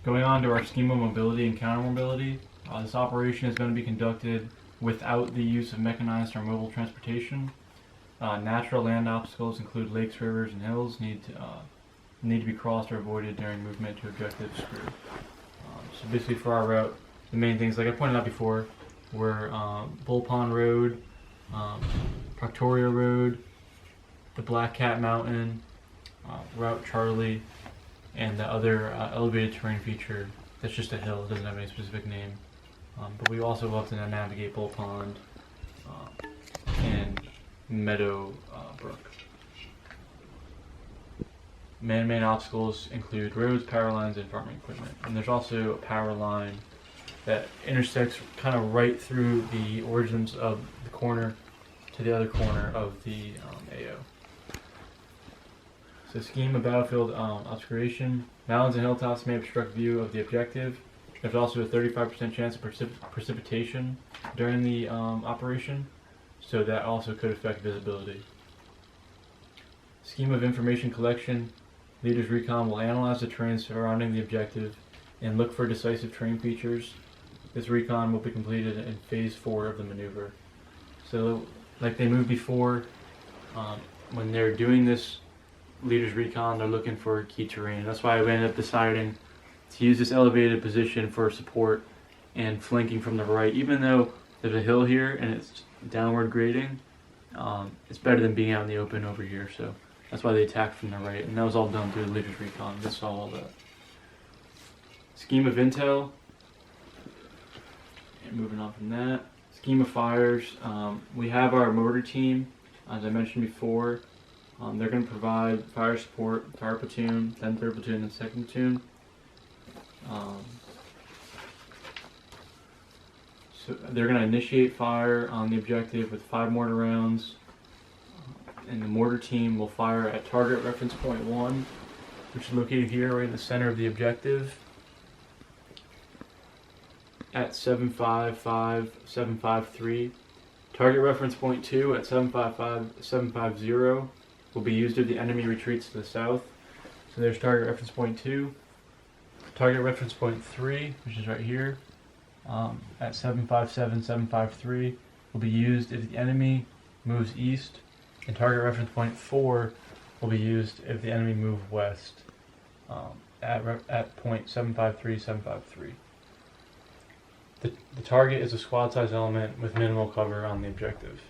Going on to our scheme of mobility and counter mobility, this operation is going to be conducted without the use of mechanized or mobile transportation. Natural land obstacles include lakes, rivers, and hills need to be crossed or avoided during movement to objective screw. So basically for our route, the main things, like I pointed out before, were Bull Pond Road, Proctoria Road, the Black Cat Mountain, Route Charlie, and the other elevated terrain feature that's just a hill. It doesn't have any specific name. But we also love to navigate Bull Pond and Meadow Brook. Man-made obstacles include roads, power lines, and farming equipment. And there's also a power line that intersects kind of right through the origins of the corner to the other corner of the AO. So scheme of battlefield obscuration. Mountains and hilltops may obstruct view of the objective. There's also a 35% chance of precipitation during the operation, so that also could affect visibility. Scheme of information collection. Leaders Recon will analyze the terrain surrounding the objective and look for decisive terrain features. This recon will be completed in phase 4 of the maneuver. So, like they moved before, when they're doing this Leaders Recon, they're looking for key terrain. That's why I ended up deciding to use this elevated position for support and flanking from the right. Even though there's a hill here and it's downward grading, it's better than being out in the open over here. So that's why they attacked from the right, and that was all done through the Leaders Recon. Just saw all that. Scheme of intel. And moving on from that, scheme of fires. We have our mortar team, as I mentioned before. They're going to provide fire support to our platoon, 10th, 3rd platoon, and 2nd platoon. So they're going to initiate fire on the objective with 5 mortar rounds, and the mortar team will fire at target reference point 1, which is located here right in the center of the objective, at 755, 753. Target reference point 2 at 755, 750 will be used if the enemy retreats to the south. So there's target reference point 2. Target reference point 3, which is right here, at 757, 753, will be used if the enemy moves east. And target reference point 4 will be used if the enemy moves west, at point 753, 753. The target is a squad-sized element with minimal cover on the objective.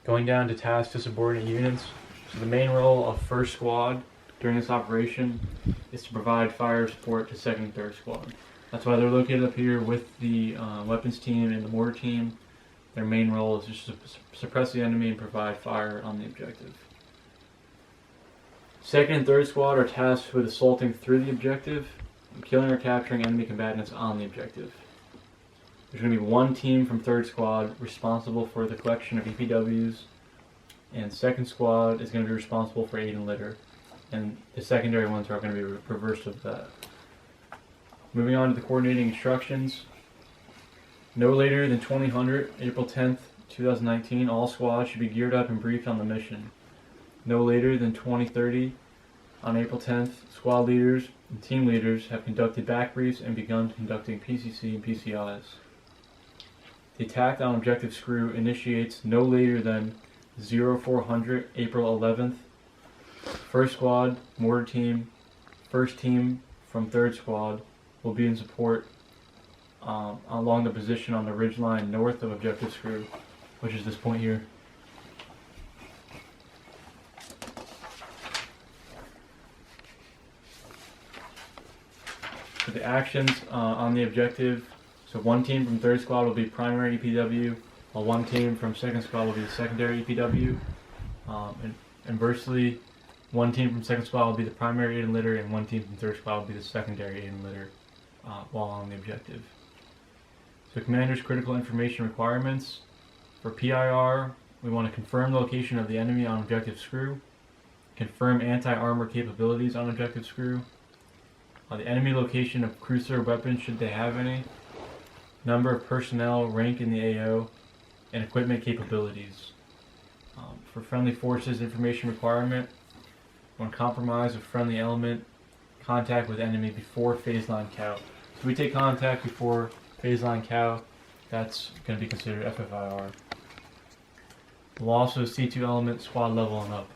Going down to tasks to subordinate units. So the main role of 1st Squad during this operation is to provide fire support to 2nd and 3rd Squad. That's why they're located up here with the weapons team and the mortar team. Their main role is just to suppress the enemy and provide fire on the objective. 2nd and 3rd Squad are tasked with assaulting through the objective, killing or capturing enemy combatants on the objective. There's going to be 1 team from 3rd Squad responsible for the collection of EPWs, and 2nd Squad is going to be responsible for aid and litter, and the secondary ones are going to be reversed of that. Moving on to the coordinating instructions. No later than 2000, April 10th, 2019, all squads should be geared up and briefed on the mission. No later than 2030, on April 10th, squad leaders and team leaders have conducted back briefs and begun conducting PCC and PCIs. The attack on objective screw initiates no later than 0400, April 11th. 1st Squad, mortar team, 1st team from 3rd Squad will be in support along the position on the ridge line north of objective screw, which is this point here. For the actions on the objective, so 1 team from 3rd Squad will be primary EPW, while 1 team from 2nd Squad will be the secondary EPW. And inversely, 1 team from 2nd Squad will be the primary aid and litter, and 1 team from 3rd Squad will be the secondary aid and litter while on the objective. So Commander's critical information requirements. For PIR, we want to confirm the location of the enemy on objective screw, confirm anti-armor capabilities on objective screw, the enemy location of cruiser weapons should they have any, number of personnel, rank in the AO, and equipment capabilities. For friendly forces information requirement, when compromise of friendly element contact with enemy before phase line cow. So if we take contact before phase line cow, that's going to be considered FFIR. Loss of C2 element squad level and up.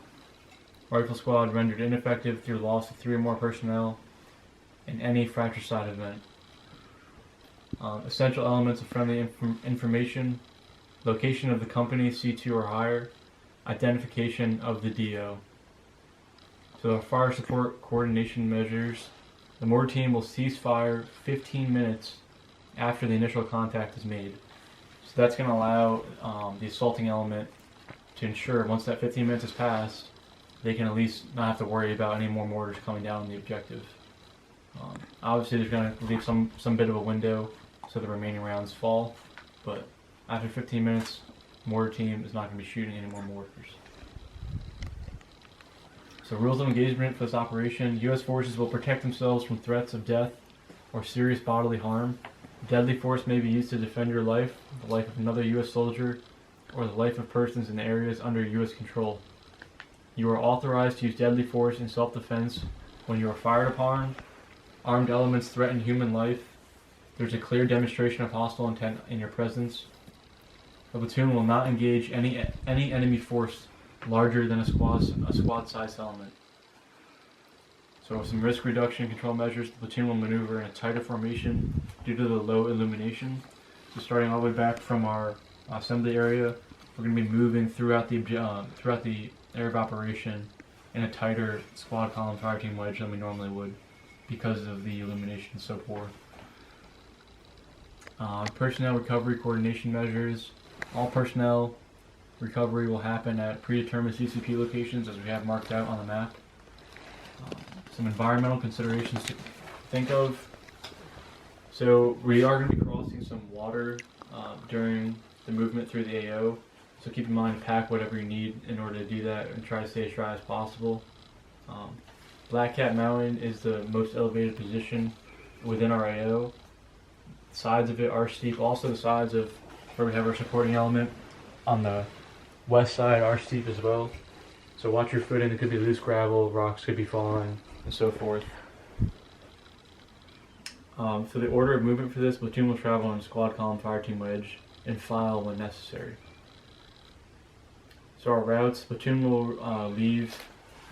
Rifle squad rendered ineffective through loss of 3 or more personnel in any fratricide event. Essential elements of friendly information, location of the company C2 or higher, identification of the DO. So our fire support coordination measures, the mortar team will cease fire 15 minutes after the initial contact is made. So that's going to allow the assaulting element to ensure once that 15 minutes has passed, they can at least not have to worry about any more mortars coming down on the objective. Obviously there's going to leave some bit of a window so the remaining rounds fall, but after 15 minutes, mortar team is not going to be shooting any more mortars. So rules of engagement for this operation: U.S. forces will protect themselves from threats of death or serious bodily harm. Deadly force may be used to defend your life, the life of another U.S. soldier, or the life of persons in areas under U.S. control. You are authorized to use deadly force in self-defense when you are fired upon, armed elements threaten human life, there's a clear demonstration of hostile intent in your presence. The platoon will not engage any enemy force larger than a squad-sized element. So with some risk reduction control measures, the platoon will maneuver in a tighter formation due to the low illumination. So starting all the way back from our assembly area, we're going to be moving throughout the area of operation in a tighter squad column fire team wedge than we normally would because of the illumination so poor. Personnel recovery coordination measures. All personnel recovery will happen at predetermined CCP locations as we have marked out on the map. Some environmental considerations to think of. So we are going to be crossing some water during the movement through the AO. So keep in mind, pack whatever you need in order to do that and try to stay as dry as possible. Black Cat Mountain is the most elevated position within our AO. The sides of it are steep. Also the sides of where we have our supporting element on the west side are steep as well. So watch your footing. It could be loose gravel, rocks could be falling, and so forth. So the order of movement for this, platoon will travel on a squad column fire team wedge and file when necessary. So our routes, platoon will leave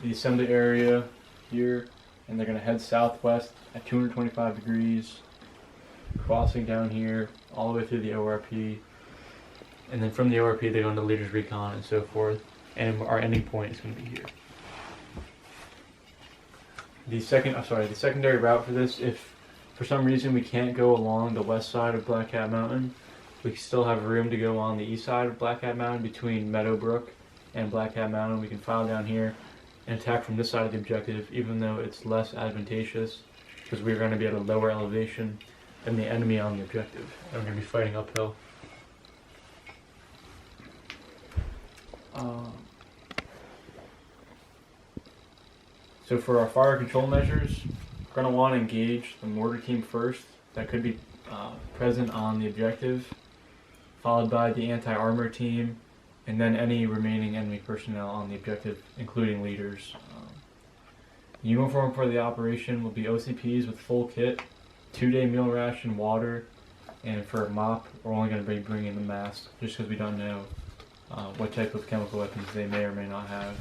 the assembly area here, and they're going to head southwest at 225 degrees, crossing down here all the way through the ORP, and then from the ORP they go into leaders recon and so forth, and our ending point is going to be here. The secondary route for this, if for some reason we can't go along the west side of Black Cat Mountain, we still have room to go on the east side of Black Cat Mountain between Meadowbrook and Black Cat Mountain. We can file down here and attack from this side of the objective, even though it's less advantageous because we're going to be at a lower elevation than the enemy on the objective, and we're going to be fighting uphill. So for our fire control measures, we're going to want to engage the mortar team first that could be present on the objective, followed by the anti-armor team, and then any remaining enemy personnel on the objective, including leaders. The uniform for the operation will be OCPs with full kit, 2-day meal ration, water, and for a mop, we're only going to be bringing the mask, just because we don't know what type of chemical weapons they may or may not have.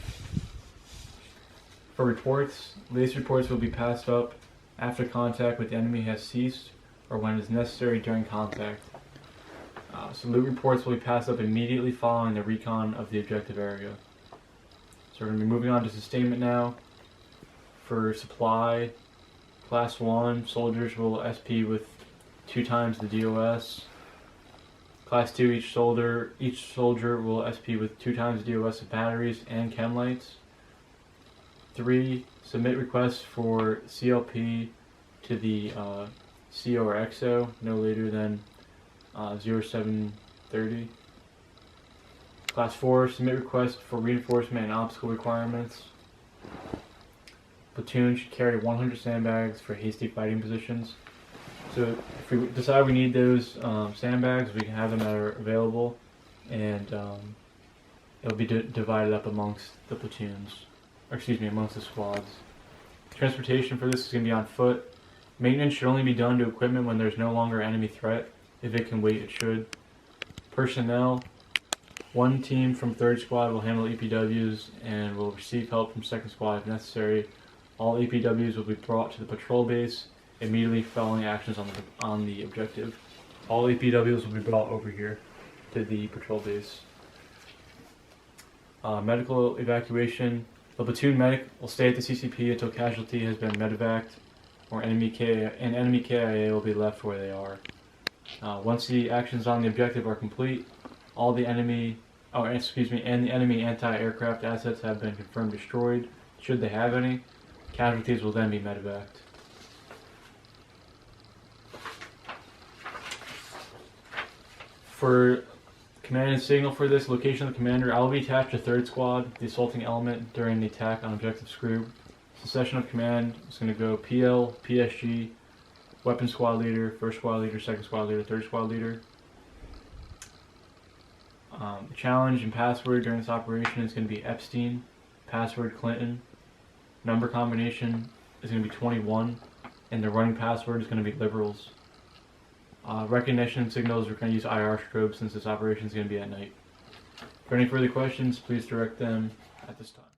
For reports, latest reports will be passed up after contact with the enemy has ceased or when it is necessary during contact. So loot reports will be passed up immediately following the recon of the objective area. So we're going to be moving on to sustainment now. For supply, Class 1 soldiers will SP with 2 times the DOS. Class 2, each soldier will SP with 2 times the DOS of batteries and chem lights. 3, submit requests for CLP to the CO or XO no later than 0730. Class 4, submit requests for reinforcement and obstacle requirements. Platoon should carry 100 sandbags for hasty fighting positions. So if we decide we need those sandbags, we can have them that are available, and it'll be divided up amongst the platoons, or excuse me, amongst the squads. Transportation for this is going to be on foot. Maintenance should only be done to equipment when there's no longer enemy threat. If it can wait, it should. Personnel. One team from 3rd Squad will handle EPWs and will receive help from 2nd Squad if necessary. All EPWs will be brought to the patrol base immediately following actions on the objective. All EPWs will be brought over here to the patrol base. Medical evacuation. The platoon medic will stay at the CCP until casualty has been medevaced, or enemy KIA will be left where they are. Once the actions on the objective are complete, all the enemy, and the enemy anti-aircraft assets have been confirmed destroyed, should they have any. Casualties will then be medevaced. For command and signal for this, location of the commander, I will be attached to 3rd Squad, the assaulting element, during the attack on objective Screw. Succession of command is going to go PL, PSG, weapon squad leader, 1st Squad leader, 2nd Squad leader, 3rd Squad leader. The challenge and password during this operation is going to be Epstein, password Clinton. Number combination is going to be 21, and the running password is going to be liberals. Recognition signals, we're going to use IR strobe since this operation is going to be at night. For any further questions, please direct them at this time.